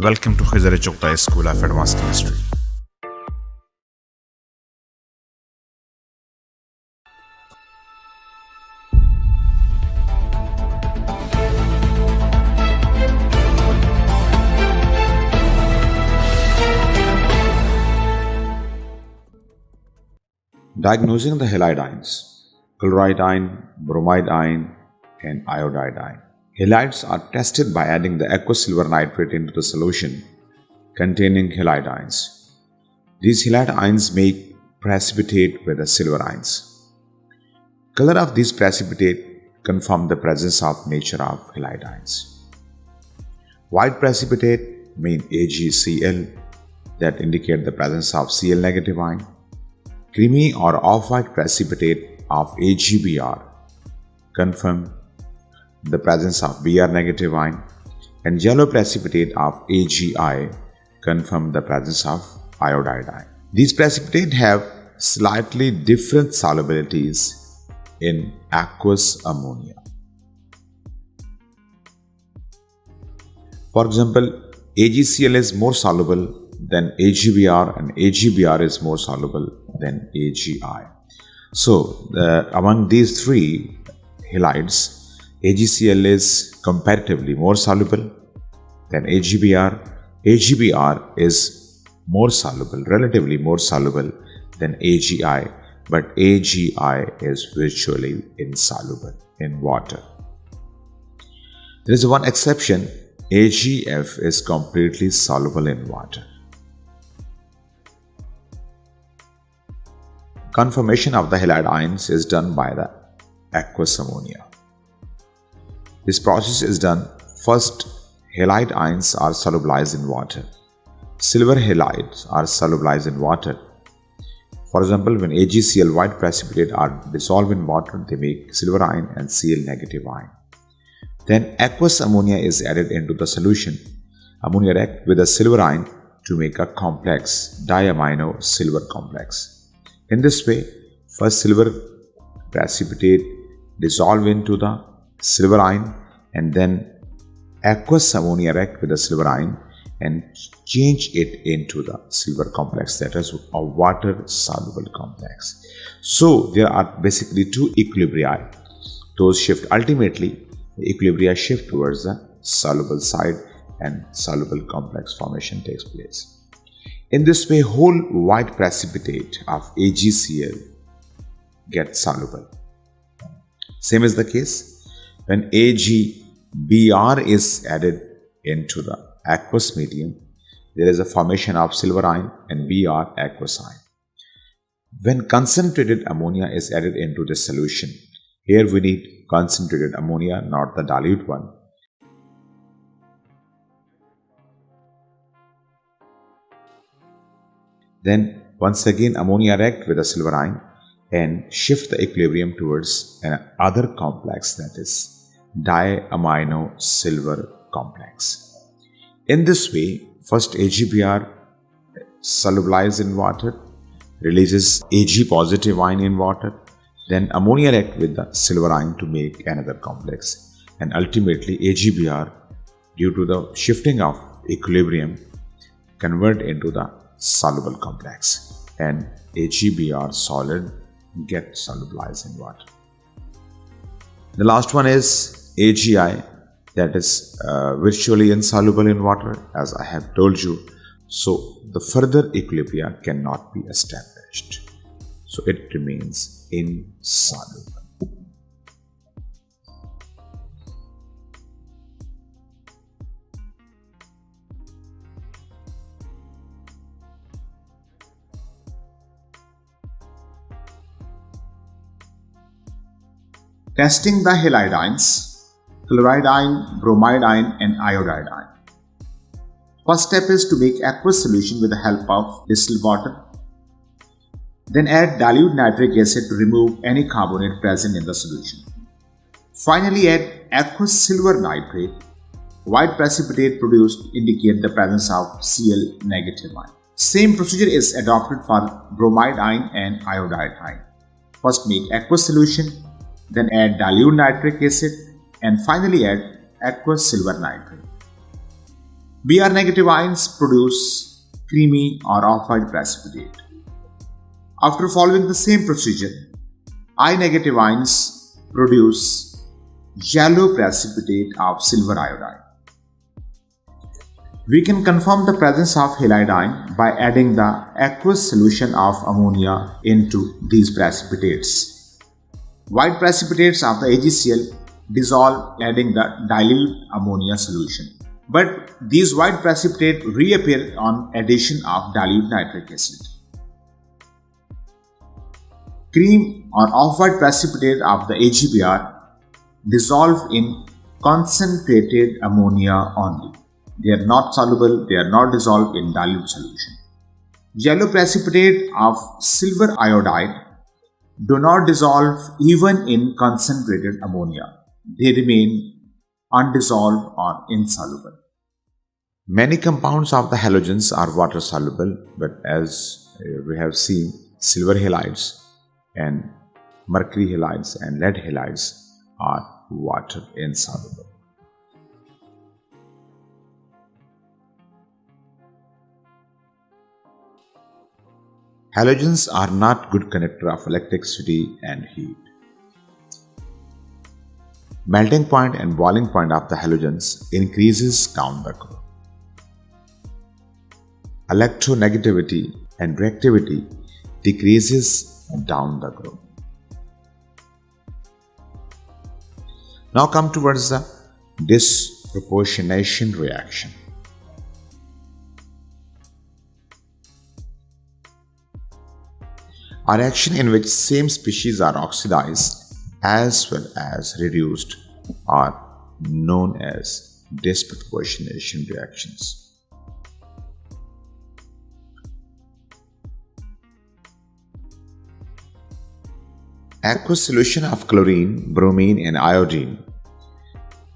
Welcome to Khizare Choktai School of Advanced Chemistry. Diagnosing the halide ions: chloride ion, bromide ion, and iodide ion. Halides are tested by adding the aqueous silver nitrate into the solution containing halide ions. These halide ions make precipitate with the silver ions. Color of these precipitate confirm the presence of nature of halide ions. White precipitate mean AgCl, that indicate the presence of Cl negative ion. Creamy or off-white precipitate of AgBr confirm the presence of Br negative ion, and yellow precipitate of AgI confirm the presence of iodide ion. These precipitate have slightly different solubilities in aqueous ammonia. For example, AgCl is more soluble than AgBr and AgBr is more soluble than AgI. So, among these three halides, AgCl is comparatively more soluble than AgBr. AgBr is more soluble, relatively more soluble than AgI, but AgI is virtually insoluble in water. There is one exception: AgF is completely soluble in water. Conformation of the halide ions is done by the aqueous ammonia. This process is done: first, halide ions are solubilized in water. Silver halides are solubilized in water. For example, when AgCl white precipitate are dissolved in water, they make silver ion and Cl negative ion. Then aqueous ammonia is added into the solution. Ammonia reacts with a silver ion to make a complex diamino silver complex. In this way, first silver precipitate dissolve into the silver ion, and then aqueous ammonia react with the silver ion and change it into the silver complex, that is a water soluble complex. So there are basically two equilibria. Those shift ultimately, the equilibria shift towards the soluble side and soluble complex formation takes place. In this way, whole white precipitate of AgCl gets soluble. Same is the case when AgBr is added into the aqueous medium. There is a formation of silver ion and Br aqueous ion. When concentrated ammonia is added into the solution, here we need concentrated ammonia, not the dilute one. Then once again ammonia react with a silver ion and shift the equilibrium towards another complex, that is diamino silver complex. In this way, first AgBr solubilizes in water, releases Ag positive ion in water, then ammonia reacts with the silver ion to make another complex, and ultimately AgBr, due to the shifting of equilibrium, convert into the soluble complex, and AgBr solid get solubilized in water. The last one is AgI, that is virtually insoluble in water, as I have told you. So the further equilibria cannot be established. So it remains insoluble. Testing the halide ions: chloride ion, bromide ion, and iodide ion. First step is to make aqueous solution with the help of distilled water. Then add dilute nitric acid to remove any carbonate present in the solution. Finally, add aqueous silver nitrate. White precipitate produced indicate the presence of Cl negative ion. Same procedure is adopted for bromide ion and iodide ion. First make aqueous solution, then add dilute nitric acid, and finally add aqueous silver nitrate. Br negative ions produce creamy or off-white precipitate. After following the same procedure, I negative ions produce yellow precipitate of silver iodide. We can confirm the presence of halide ion by adding the aqueous solution of ammonia into these precipitates. White precipitates of the AgCl dissolve adding the dilute ammonia solution. But these white precipitate reappear on addition of dilute nitric acid. Cream or off-white precipitate of the AgBr dissolve in concentrated ammonia only. They are not soluble, they are not dissolved in dilute solution. Yellow precipitate of silver iodide do not dissolve even in concentrated ammonia. They remain undissolved or insoluble. Many compounds of the halogens are water soluble, but as we have seen, silver halides and mercury halides and lead halides are water insoluble. Halogens are not good conductor of electricity and heat. Melting point and boiling point of the halogens increases down the group. Electronegativity and reactivity decreases down the group. Now come towards the disproportionation reaction. A reaction in which same species are oxidized as well as reduced are known as disproportionation reactions. Aqueous solution of chlorine, bromine and iodine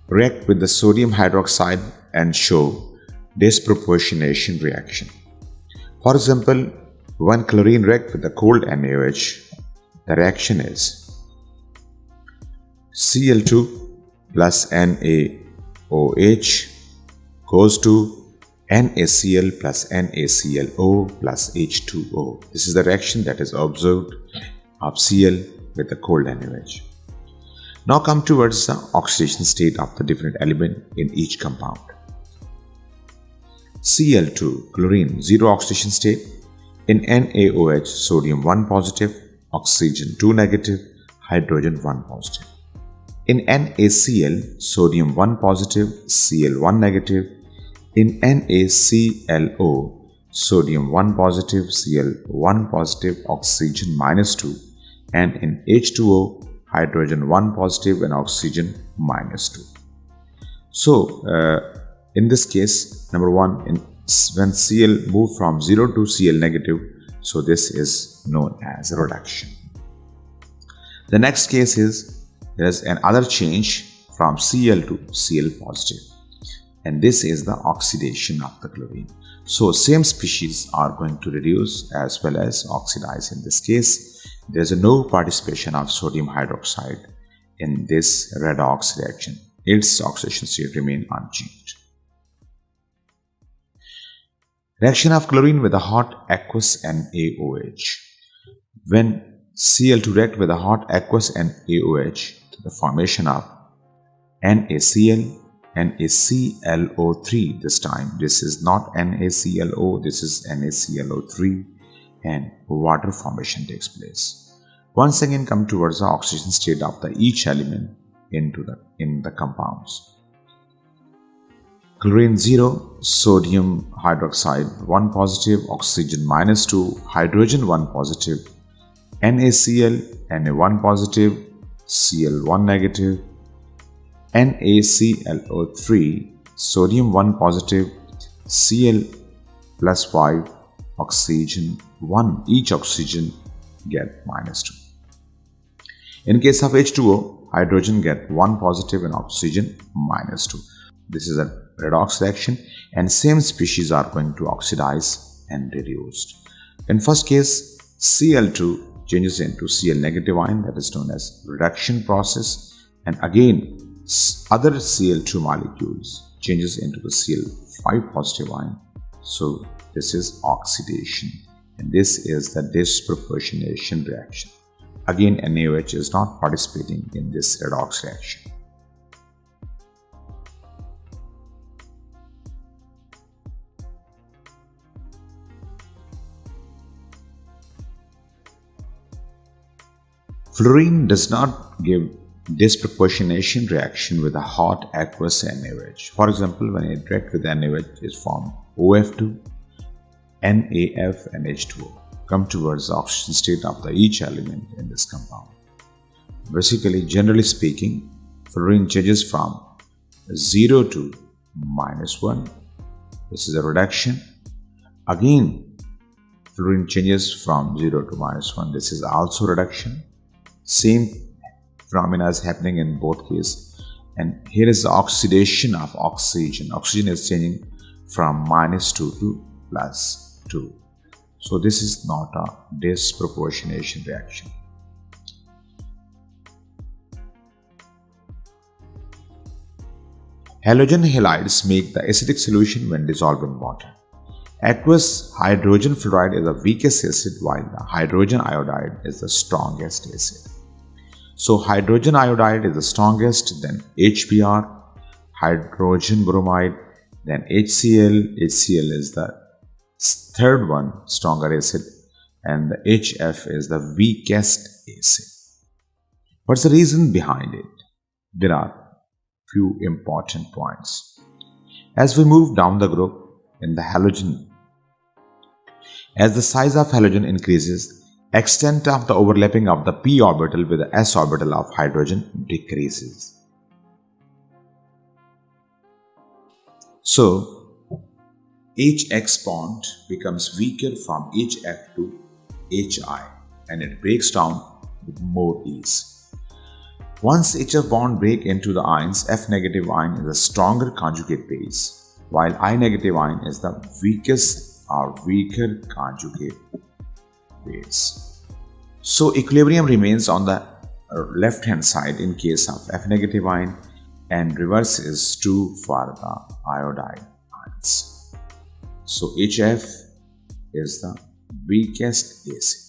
react with the sodium hydroxide and show disproportionation reaction. For example, when chlorine reacts with the cold NaOH, the reaction is Cl2 plus NaOH goes to NaCl plus NaClO plus H2O. This is the reaction that is observed of Cl with the cold NaOH. Now come towards the oxidation state of the different element in each compound. Cl2, chlorine, 0 oxidation state. In NaOH, sodium 1 positive, oxygen 2 negative, hydrogen 1 positive. In NaCl, sodium 1 positive, Cl 1 negative. In NaClO, sodium 1 positive, Cl 1 positive, oxygen -2. And in H2O, hydrogen 1 positive and oxygen -2. So, in this case, number 1, when Cl move from 0 to Cl negative, so this is known as reduction. The next case is there is another change from Cl to Cl positive, and this is the oxidation of the chlorine. So same species are going to reduce as well as oxidize. In this case, there is no participation of sodium hydroxide in this redox reaction. Its oxidation state remain unchanged. Reaction of chlorine with a hot aqueous NaOH. When Cl2 react with a hot aqueous NaOH, the formation of NaCl, NaClO3 this time. This is not NaClO, this is NaClO3, and water formation takes place. Once again come towards the oxidation state of the each element in the compounds. Chlorine 0, sodium hydroxide 1 positive, oxygen -2, hydrogen 1 positive, NaCl, Na1 positive, Cl 1 negative, NaClO3, sodium 1 positive, Cl plus 5, oxygen 1, each oxygen get -2. In case of H2O, hydrogen get 1 positive and oxygen -2. This is a redox reaction and same species are going to oxidize and reduced. In first case, Cl2 changes into Cl negative ion, that is known as reduction process, and again other Cl2 molecules changes into the Cl 5 positive ion. So this is oxidation, and this is the disproportionation reaction. Again, NaOH is not participating in this redox reaction. Fluorine does not give disproportionation reaction with a hot aqueous NaOH. For example, when it reacts with NaOH, it forms OF2, NaF, and H2O. Come towards the oxygen state of the each element in this compound. Basically, generally speaking, fluorine changes from 0 to -1. This is a reduction. Again, fluorine changes from 0 to -1. This is also reduction. Same phenomena is happening in both cases. And here is the oxidation of oxygen. Oxygen is changing from -2 to +2. So this is not a disproportionation reaction. Halogen halides make the acidic solution when dissolved in water. Aqueous hydrogen fluoride is the weakest acid, while the hydrogen iodide is the strongest acid. So hydrogen iodide is the strongest, then HBr, hydrogen bromide, then HCl. HCl is the third one, stronger acid, and the HF is the weakest acid. What's the reason behind it? There are few important points. As we move down the group in the halogen, as the size of halogen increases, extent of the overlapping of the p orbital with the s orbital of hydrogen decreases. So HX bond becomes weaker from HF to HI, and it breaks down with more ease. Once HF bond break into the ions, F negative ion is a stronger conjugate base, while I negative ion is the weakest or weaker conjugate base. So equilibrium remains on the left hand side in case of F negative ion, and reverse is true for the iodide ions. So HF is the weakest acid.